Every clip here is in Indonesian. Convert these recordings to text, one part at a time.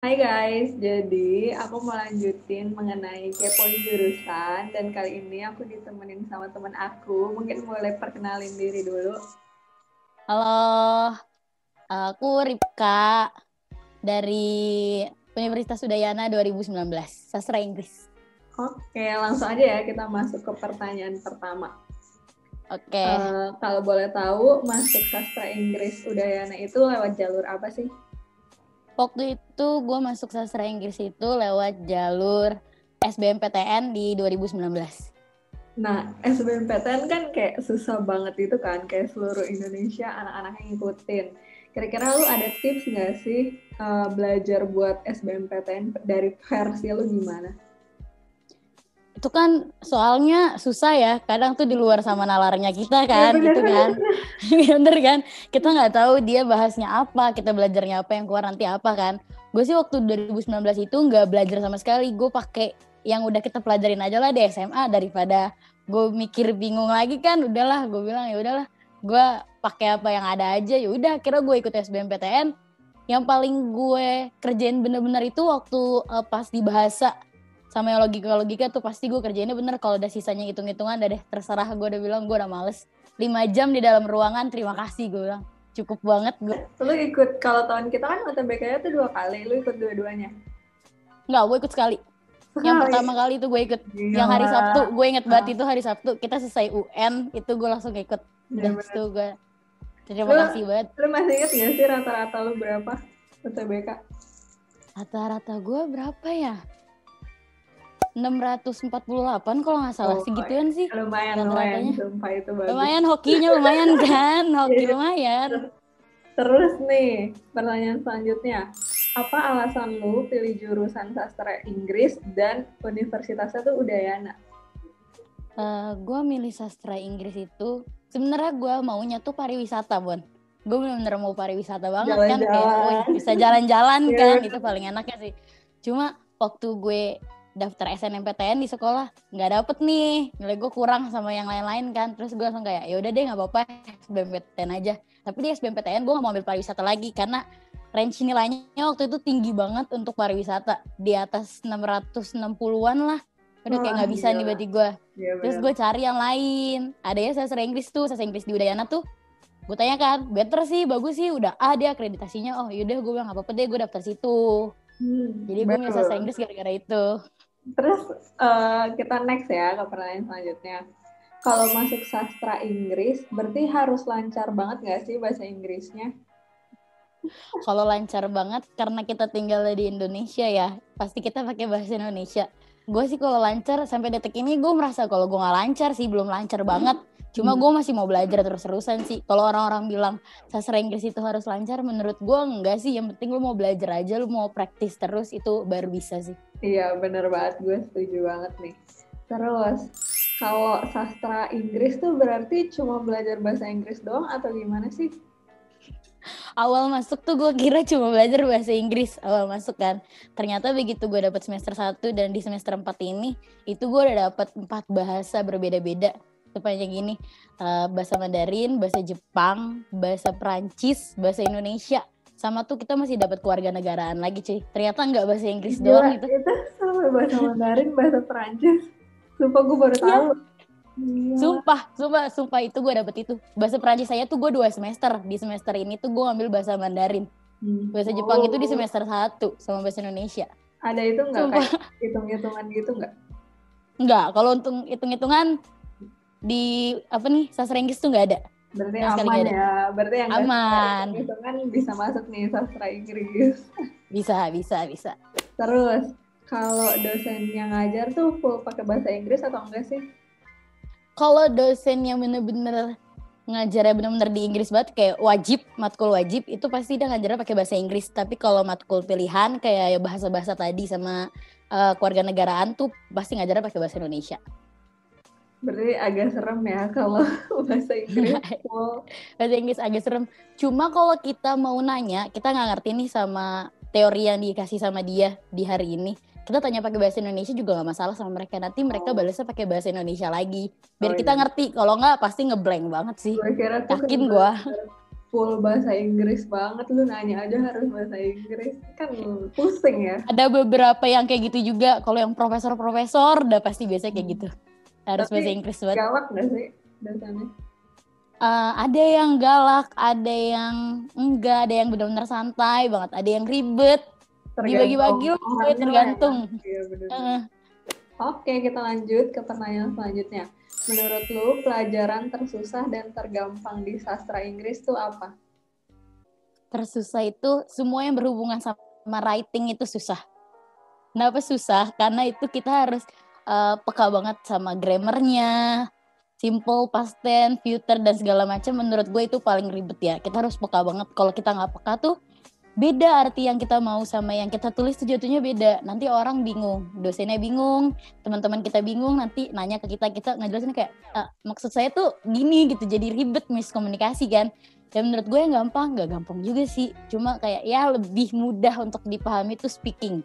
Hai guys, jadi aku mau lanjutin mengenai kepoin jurusan dan kali ini aku ditemenin sama teman aku. Mungkin boleh perkenalin diri dulu. Halo, aku Ripka dari Universitas Udayana 2019, Sastra Inggris. Oke, langsung aja ya kita masuk ke pertanyaan pertama. Oke, Kalau boleh tahu, masuk sastra Inggris Udayana itu lewat jalur apa sih? waktu itu gue masuk Sastra Inggris itu lewat jalur SBMPTN di 2019. Nah, SBMPTN kan kayak susah banget itu kan, kayak seluruh Indonesia anak-anaknya ngikutin. Kira-kira lu ada tips nggak sih belajar buat SBMPTN dari versi lu gimana? Itu kan soalnya susah ya, kadang tuh di luar sama nalarnya kita Iya kan, gitu benar-benar. kan. Bener kan? Kita nggak tahu dia bahasnya apa, kita belajarnya apa, yang keluar nanti apa kan. Gue sih waktu 2019 itu nggak belajar sama sekali, gue pakai yang udah kita pelajarin aja lah di SMA daripada gue mikir bingung lagi kan. Udahlah, gue bilang ya udahlah, gue pakai apa yang ada aja. Ya udah, kira gue ikut SBMPTN. Yang paling gue kerjain bener-bener itu waktu pas di bahasa sama yang logika-logika tuh pasti gue kerjainnya bener. Kalau udah sisanya hitung-hitungan udah deh terserah, gue udah bilang gue udah males. 5 jam di dalam ruangan, terima kasih gue bilang. Cukup banget gue. Lu ikut, kalau tahun kita kan UTBK-nya tuh 2 kali, lu ikut dua-duanya? Enggak, gue ikut sekali. Yang Sekali? pertama kali itu gue ikut. Yang hari Gila. Sabtu, gue inget banget Ah, itu hari Sabtu. Kita selesai UN, itu gue langsung ikut. ya Udah bener. situ gue terima Lu, kasih banget. lu masih inget gak sih rata-rata lu berapa UTBK? Rata-rata gue berapa ya? 648 kalau nggak salah. Oh, Segituan sih lumayan, lumayan. rata-ratanya. Sumpah itu bagus. Lumayan hokinya lumayan kan? Hoki lumayan. Terus nih, pertanyaan selanjutnya. Apa alasan lu pilih jurusan sastra Inggris dan universitasnya tuh Udayana? Gue milih sastra Inggris itu sebenarnya gue maunya tuh pariwisata, Bon. Gue bener-bener mau pariwisata banget kan, kayak Jalan-jalan. bisa jalan-jalan Iya kan, bener. itu paling enaknya sih. Cuma waktu gue daftar SNMPTN di sekolah nggak dapet nih, nilai gue kurang sama yang lain-lain kan, terus gue langsung kayak ya udah deh nggak apa-apa SBMPTN aja. Tapi di SBMPTN gue nggak mau ambil pariwisata lagi karena range nilainya waktu itu tinggi banget untuk pariwisata, di atas 660-an lah. Udah kayak Wah, nggak bisa nih gila. berarti gue. Iya Terus bener. gue cari yang lain. Ada ya sastra Inggris tuh, sastra Inggris di Udayana tuh. Gue tanya kan, better sih, bagus sih, udah A dia akreditasinya. Oh yaudah, gue bilang gak apa-apa deh, gue daftar situ. Jadi gue milih sastra Betul. Inggris gara-gara itu. Terus kita next ya ke pertanyaan selanjutnya. Kalau masuk sastra Inggris, berarti harus lancar banget nggak sih bahasa Inggrisnya? Kalau lancar banget, karena kita tinggal di Indonesia ya, pasti kita pakai bahasa Indonesia. Gue sih kalau lancar, sampai detik ini gue merasa kalau gue gak lancar sih, belum lancar banget. Cuma gue masih mau belajar terus-terusan sih. Kalau orang-orang bilang sastra Inggris itu harus lancar, menurut gue enggak sih. Yang penting lu mau belajar aja, lu mau praktis terus, itu baru bisa sih. Iya, bener banget. Gue setuju banget nih. Terus, kalau sastra Inggris tuh berarti cuma belajar bahasa Inggris doang atau gimana sih? Awal masuk tuh gue kira cuma belajar bahasa Inggris awal masuk kan. Ternyata begitu gue dapet semester 1 dan di semester 4 ini, itu gue udah dapet 4 bahasa berbeda-beda. Sepanjang gini, bahasa Mandarin, bahasa Jepang, bahasa Perancis, bahasa Indonesia. Sama tuh kita masih dapat kewarganegaraan lagi cuy. Ternyata nggak bahasa Inggris Gila, doang itu. itu sampai bahasa Mandarin, bahasa Perancis. Sumpah gue baru tahu. Iya, Gila. sumpah itu gue dapet itu. Bahasa Perancis saya tuh gue 2 semester. Di semester ini tuh gue ngambil bahasa Mandarin. Bahasa Jepang itu di Oh, semester 1 sama bahasa Indonesia. ada itu nggak kayak Sumpah. hitung-hitungan gitu nggak? Enggak, kalau untuk hitung-hitungan di apa nih sastra Inggris tuh nggak ada. Berarti Sama sekali aman nggak ada. ya. Berarti yang nggak suka Aman. hitung-hitungan bisa masuk nih sastra Inggris. Bisa. Terus, kalau dosen yang ngajar tuh full pakai bahasa Inggris atau enggak sih? Kalau dosen yang bener-bener ngajarnya bener-bener di Inggris banget, kayak wajib, matkul wajib, itu pasti dia ngajarnya pakai bahasa Inggris. Tapi kalau matkul pilihan kayak ya bahasa-bahasa tadi sama kewarganegaraan tuh pasti ngajarnya pakai bahasa Indonesia. Berarti agak serem ya kalau bahasa Inggris full. Bahasa Inggris agak serem. Cuma kalau kita mau nanya, kita nggak ngerti nih sama teori yang dikasih sama dia di hari ini. Kita tanya pakai bahasa Indonesia juga nggak masalah sama mereka. Nanti mereka balasnya pakai bahasa Indonesia lagi. Oh Biar kita iya. ngerti. Kalau nggak pasti ngeblank banget sih. Gue kira tuh kayak Yakin gue. belajar. full bahasa Inggris banget, lu nanya aja harus bahasa Inggris, kan pusing ya. Ada beberapa yang kayak gitu juga. Kalau yang profesor udah pasti biasa kayak gitu. Harus Tapi bahasa Inggris banget. galak gak sih dosennya? Ada yang galak, ada yang enggak, ada yang benar-benar santai banget, ada yang ribet. Dibagi-bagi lah, tergantung. Ya, Oke, kita lanjut ke pertanyaan selanjutnya. Menurut lu, pelajaran tersusah dan tergampang di sastra Inggris tuh apa? Tersusah itu semua yang berhubungan sama writing itu susah. Kenapa susah? Karena itu kita harus peka banget sama grammarnya, simple, past tense, future, dan segala macam. Menurut gue itu paling ribet ya. Kita harus peka banget. Kalau kita nggak peka tuh, beda arti yang kita mau sama yang kita tulis tuh jatuhnya beda. Nanti orang bingung, dosennya bingung, teman-teman kita bingung, nanti nanya ke kita ngejelasin kayak maksud saya tuh gini gitu, jadi ribet, miskomunikasi kan. Dan menurut gue yang gampang, gak gampang juga sih, cuma kayak ya lebih mudah untuk dipahami tuh speaking.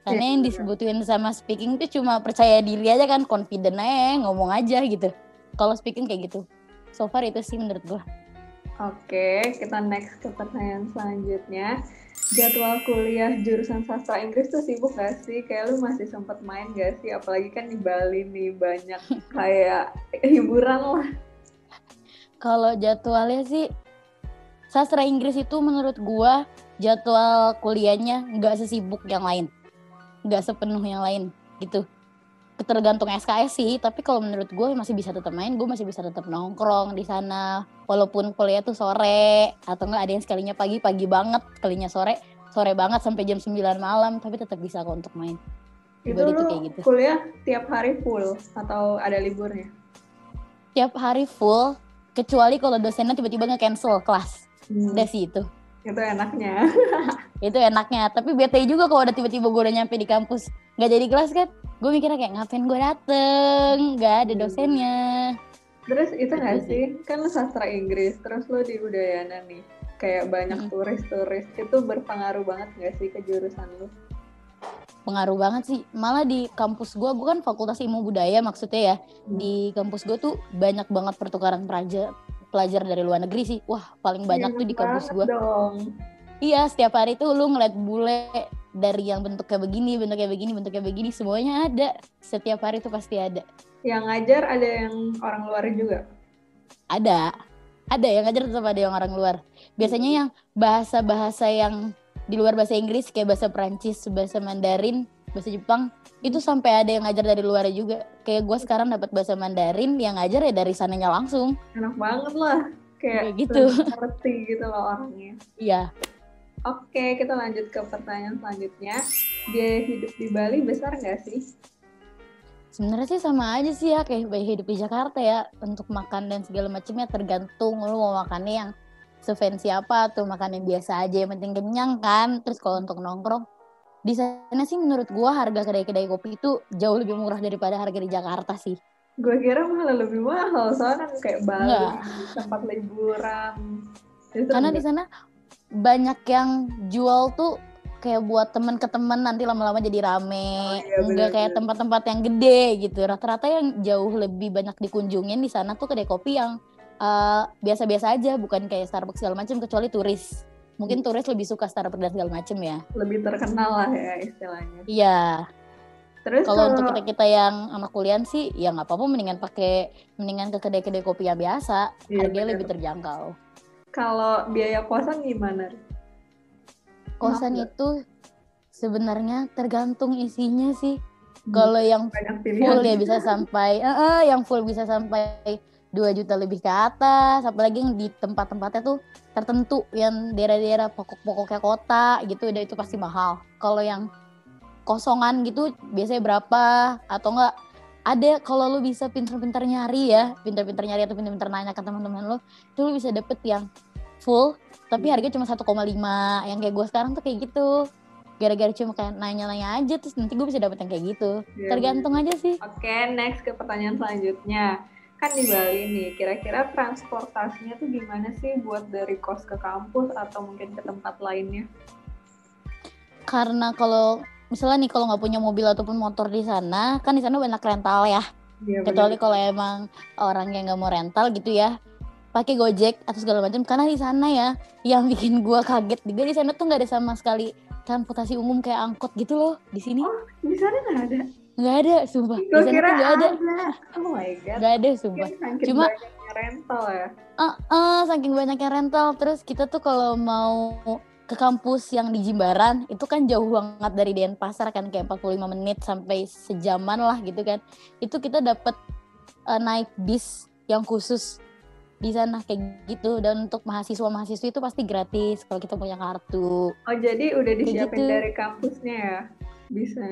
Karena yang disebutin sama speaking tuh cuma percaya diri aja kan, confident aja, ngomong aja gitu. Kalau speaking kayak gitu, so far itu sih menurut gue. Oke, kita next ke pertanyaan selanjutnya. Jadwal kuliah jurusan sastra Inggris tuh sibuk gak sih? Kayak lu masih sempet main gak sih? Apalagi kan di Bali nih banyak kayak hiburan lah. Kalau jadwalnya sih, sastra Inggris itu menurut gua jadwal kuliahnya nggak sesibuk yang lain, nggak sepenuh yang lain gitu. Tergantung SKS sih, tapi kalau menurut gue masih bisa tetap main, gue masih bisa tetap nongkrong di sana, walaupun kuliah tuh sore atau nggak ada yang sekalinya pagi banget, sekalinya sore banget sampai jam 9 malam, tapi tetap bisa kok untuk main. Itu lu kayak gitu. Kuliah tiap hari full atau ada liburnya? Tiap hari full, kecuali kalau dosennya tiba-tiba nge-cancel kelas. Udah sih itu. Itu enaknya. Itu enaknya, tapi bete juga kalau udah tiba-tiba gue udah nyampe di kampus nggak jadi kelas kan, gue mikirnya kayak ngapain gue dateng, nggak ada dosennya. Terus itu nggak sih, kan lu sastra Inggris, terus lu di Udayana nih, kayak banyak turis-turis, itu berpengaruh banget nggak sih ke jurusan lu? Pengaruh banget sih, malah di kampus gue kan Fakultas Ilmu Budaya maksudnya ya, di kampus gue tuh banyak banget pertukaran pelajar dari luar negeri sih, wah paling banyak tuh di kampus gue. Iya, setiap hari tuh lu ngeliat bule dari yang bentuknya begini, semuanya ada. Setiap hari tuh pasti ada. Yang ngajar ada yang orang luar juga? Ada yang ngajar tetap ada yang orang luar. Biasanya yang bahasa-bahasa yang di luar bahasa Inggris kayak bahasa Perancis, bahasa Mandarin, bahasa Jepang, itu sampai ada yang ngajar dari luar juga. Kayak gue sekarang dapat bahasa Mandarin, yang ngajar ya dari sananya langsung. Enak banget lah, kayak gitu. Ngerti gitu loh orangnya. Iya. Oke, kita lanjut ke pertanyaan selanjutnya. Biaya hidup di Bali besar nggak sih? Sebenarnya sih sama aja sih ya, kayak biaya hidup di Jakarta ya. Untuk makan dan segala macamnya tergantung lu mau makannya yang se-fancy apa atau makan yang biasa aja, yang penting kenyang kan. Terus kalau untuk nongkrong, di sana sih menurut gua harga kedai-kedai kopi itu jauh lebih murah daripada harga di Jakarta sih. Gue kira malah lebih mahal, soalnya kayak Bali, tempat liburan. Karena di sana banyak yang jual tuh kayak buat temen ke temen, nanti lama-lama jadi rame. Enggak kayak tempat-tempat yang gede gitu. Rata-rata yang jauh lebih banyak dikunjungin di sana tuh kedai kopi yang biasa-biasa aja, bukan kayak Starbucks segala macam, kecuali turis. Mungkin turis lebih suka Starbucks dan segala macam ya. Lebih terkenal lah ya istilahnya. Iya. Terus kalau untuk kita yang anak kuliah sih ya nggak apa-apa, mendingan ke kedai-kedai kopi yang biasa, harganya lebih terjangkau. Kalau biaya kosan gimana? Kosan itu sebenarnya tergantung isinya sih. Kalau yang full ya bisa sampai yang full bisa sampai 2 juta lebih ke atas, apalagi yang di tempat-tempatnya tuh tertentu yang daerah-daerah pokok-pokoknya kota gitu, udah itu pasti mahal. Kalau yang kosongan gitu biasanya berapa, atau enggak ada kalau lu bisa pinter-pinter nyari atau pinter-pinter nanya ke teman-teman lu, itu lu bisa dapet yang full tapi harganya cuma 1,5. Yang kayak gue sekarang tuh kayak gitu, gara-gara cuma kayak nanya-nanya aja, terus nanti gue bisa dapet yang kayak gitu. Tergantung aja sih. Oke, next ke pertanyaan selanjutnya. Kan di Bali nih, kira-kira transportasinya tuh gimana sih buat dari kos ke kampus atau mungkin ke tempat lainnya? Karena kalau misalnya nih kalau nggak punya mobil ataupun motor di sana, kan di sana banyak rental ya. Kecuali kalau emang orang yang nggak mau rental gitu ya. pakai Gojek atau segala macam, karena di sana ya yang bikin gue kaget juga, di sana tuh nggak ada sama sekali transportasi umum kayak angkot gitu loh di sini. Oh, di sana nggak ada? Nggak ada, sumpah. Gue Di sana kira tuh nggak ada. Oh my god. Nggak ada, sumpah. Saking Cuma banyaknya rental ya. saking banyaknya rental. Terus kita tuh kalau mau ke kampus yang di Jimbaran itu kan jauh banget dari Denpasar kan, kayak 45 menit sampai sejaman lah gitu kan. Itu kita dapat naik bis yang khusus di sana kayak gitu, dan untuk mahasiswa-mahasiswi itu pasti gratis kalau kita punya kartu. Oh, jadi udah disiapin gitu. dari kampusnya ya? Bisa.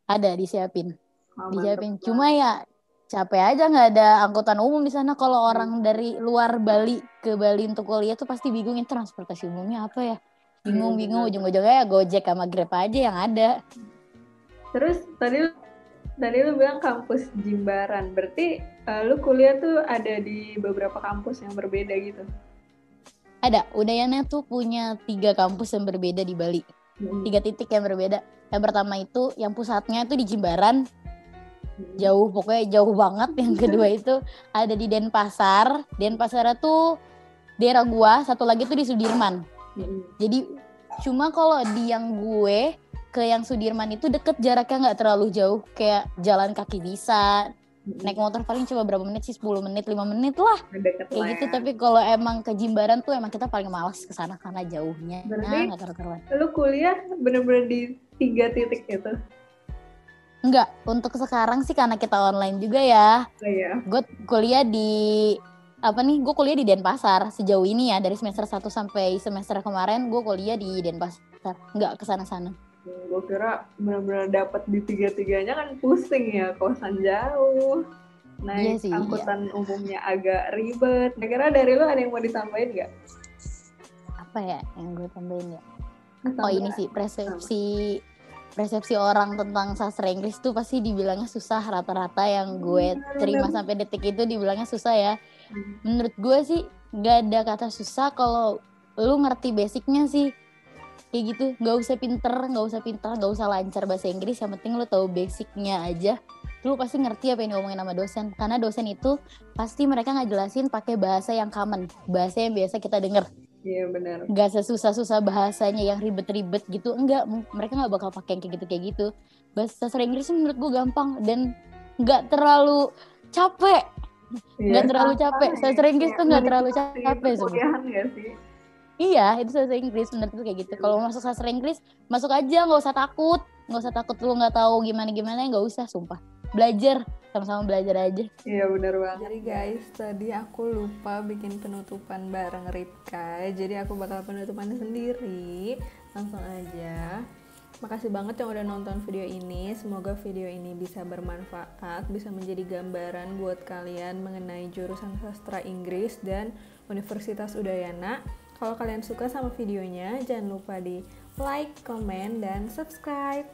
Ada disiapin. Oh, Disiapin. mantep Cuma banget. ya capek aja nggak ada angkutan umum di sana. Kalau orang dari luar Bali ke Bali untuk kuliah tuh pasti bingungin transportasi umumnya apa ya. Bingung-bingung, ujung-ujungnya ya Gojek sama Grab aja yang ada. Terus tadi lu bilang kampus Jimbaran. Berarti lu kuliah tuh ada di beberapa kampus yang berbeda gitu? Ada. Udayana tuh punya 3 kampus yang berbeda di Bali. 3 titik yang berbeda. Yang pertama itu yang pusatnya itu di Jimbaran. Jauh, pokoknya jauh banget. Yang kedua itu ada di Denpasar. Denpasar tuh daerah gua, satu lagi tuh di Sudirman. Jadi cuma kalau di yang gue ke yang Sudirman itu deket, jaraknya nggak terlalu jauh, kayak jalan kaki bisa, naik motor paling cuma berapa menit sih, 10 menit, 5 menit lah, deket kayak lah gitu. ya. Tapi kalau emang ke Jimbaran tuh emang kita paling malas kesana karena jauhnya. Berarti nggak karuan. lu kuliah bener-bener di 3 titik itu? Enggak, untuk sekarang sih karena kita online juga ya. Oh iya. Gue kuliah di gue kuliah di Denpasar sejauh ini ya, dari semester 1 sampai semester kemarin gue kuliah di Denpasar, nggak kesana-sana. Gue kira benar-benar dapat di 3-tiganya kan pusing ya, kosan jauh, naik angkutan umumnya agak ribet. Kira-kira dari lu ada yang mau ditambahin nggak? Apa ya yang gue tambahin ya? Ini sih persepsi orang tentang sastra Inggris tuh pasti dibilangnya susah, rata-rata yang gue terima sampai detik itu dibilangnya susah ya. Menurut gue sih gak ada kata susah kalau lu ngerti basicnya sih, kayak gitu. Gak usah pinter, gak usah lancar bahasa Inggris, yang penting lu tahu basicnya aja, lu pasti ngerti apa yang diomongin sama dosen. Karena dosen itu pasti mereka ngejelasin pakai bahasa yang common, bahasa yang biasa kita denger. Iya benar. Gak sesusah-susah bahasanya yang ribet-ribet gitu, enggak. Mereka gak bakal pakai yang kayak gitu. Bahasa sastra Inggris menurut gue gampang dan gak terlalu capek. Gak terlalu capek. Sastra Inggris tuh gak terlalu capek sebenarnya. Sih? Iya, itu sastra Inggris menurut gue kayak gitu. Kalau masuk sastra Inggris, masuk aja, gak usah takut. Gak usah takut lu gak tahu gimana-gimana, gak usah, sumpah. Belajar, sama-sama belajar aja. Iya benar banget. Jadi guys, tadi aku lupa bikin penutupan bareng Ripka. Jadi aku bakal penutupannya sendiri. Langsung aja. Makasih banget yang udah nonton video ini. Semoga video ini bisa bermanfaat, bisa menjadi gambaran buat kalian mengenai jurusan sastra Inggris dan Universitas Udayana. Kalau kalian suka sama videonya, jangan lupa di like, comment, dan subscribe.